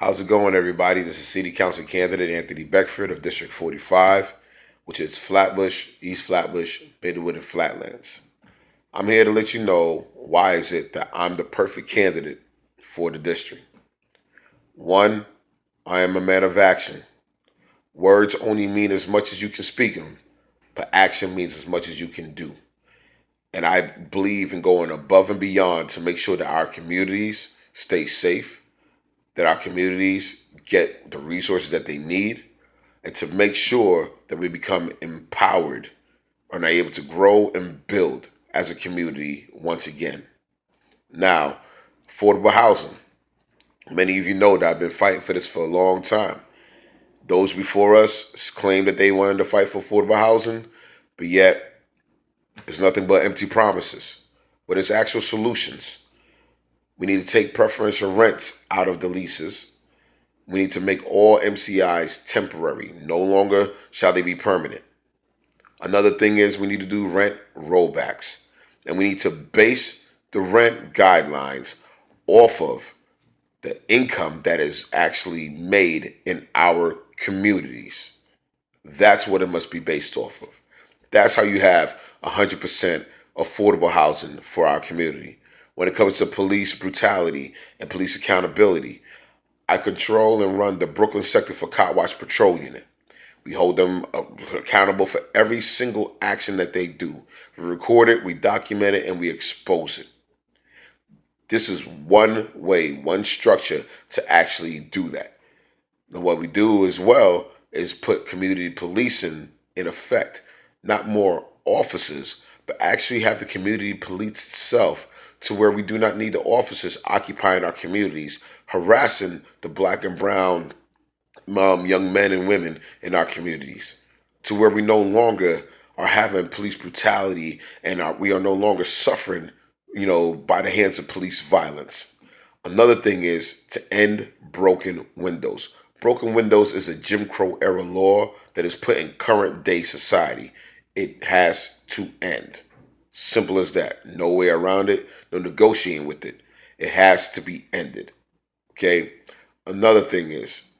How's it going, everybody? This is City Council Candidate Anthony Beckford of District 45, which is Flatbush, East Flatbush, Midwood, and Flatlands. I'm here to let you know why is it that I'm the perfect candidate for the district. One, I am a man of action. Words only mean as much as you can speak them, but action means as much as you can do. And I believe in going above and beyond to make sure that our communities stay safe, that our communities get the resources that they need, and to make sure that we become empowered and are able to grow and build as a community once again. Now, affordable housing. Many of you know that I've been fighting for this for a long time. Those before us claimed that they wanted to fight for affordable housing, but yet it's nothing but empty promises. But it's actual solutions. We need to take preferential rents out of the leases. We need to make all MCIs temporary. No longer shall they be permanent. Another thing is we need to do rent rollbacks. And we need to base the rent guidelines off of the income that is actually made in our communities. That's what it must be based off of. That's how you have 100% affordable housing for our community. When it comes to police brutality and police accountability, I control and run the Brooklyn sector for Cop Watch Patrol Unit. We hold them accountable for every single action that they do. We record it, we document it, and we expose it. This is one way, one structure to actually do that. And what we do as well is put community policing in effect. Not more officers, but actually have the community police itself to where we do not need the officers occupying our communities, harassing the black and brown young men and women in our communities, to where we no longer are having police brutality and we are no longer suffering, by the hands of police violence. Another thing is to end broken windows. Broken windows is a Jim Crow era law that is put in current day society. It has to end. Simple as that. No way around it. No negotiating with it. It has to be ended. Okay? Another thing is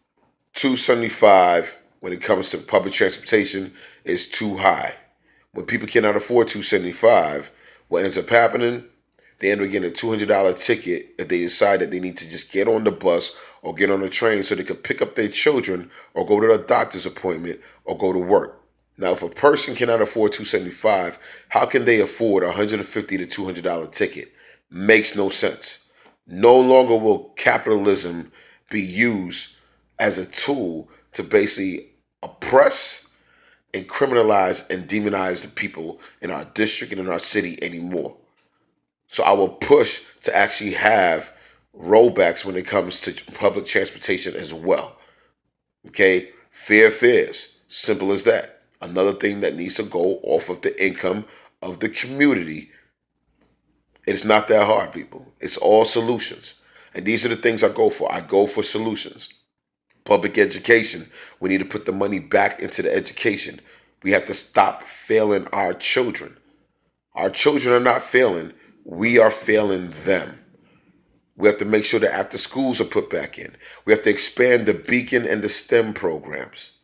275 when it comes to public transportation is too high. When people cannot afford 275, what ends up happening? They end up getting a $200 ticket if they decide that they need to just get on the bus or get on the train so they can pick up their children or go to a doctor's appointment or go to work. Now, if a person cannot afford 275, how can they afford a $150 to $200 ticket? Makes no sense. No longer will capitalism be used as a tool to basically oppress and criminalize and demonize the people in our district and in our city anymore. So I will push to actually have rollbacks when it comes to public transportation as well. Okay? Fair fares. Simple as that. Another thing that needs to go off of the income of the community. It's not that hard, people. It's all solutions. And these are the things I go for. I go for solutions. Public education. We need to put the money back into the education. We have to stop failing our children. Our children are not failing. We are failing them. We have to make sure that after schools are put back in. We have to expand the Beacon and the STEM programs.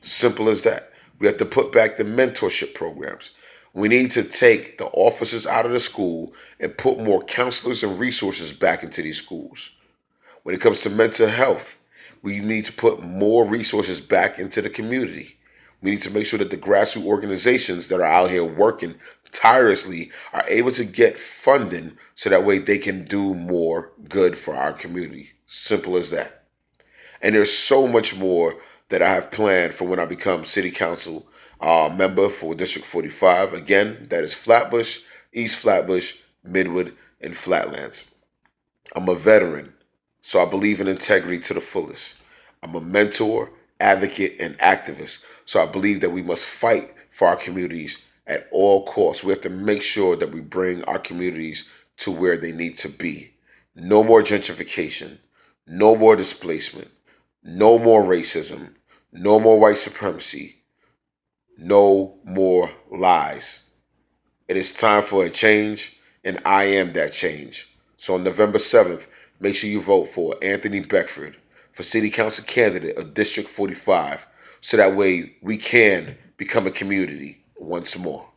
Simple as that. We have to put back the mentorship programs. We need to take the officers out of the school and put more counselors and resources back into these schools. When it comes to mental health, we need to put more resources back into the community. We need to make sure that the grassroots organizations that are out here working tirelessly are able to get funding so that way they can do more good for our community. Simple as that. And there's so much more that I have planned for when I become city council member for District 45. Again, that is Flatbush, East Flatbush, Midwood, and Flatlands. I'm a veteran, so I believe in integrity to the fullest. I'm a mentor, advocate, and activist, so I believe that we must fight for our communities at all costs. We have to make sure that we bring our communities to where they need to be. No more gentrification, no more displacement, no more racism, no more white supremacy, no more lies. It is time for a change, and I am that change. So on November 7th, make sure you vote for Anthony Beckford for City Council candidate of District 45 so that way we can become a community once more.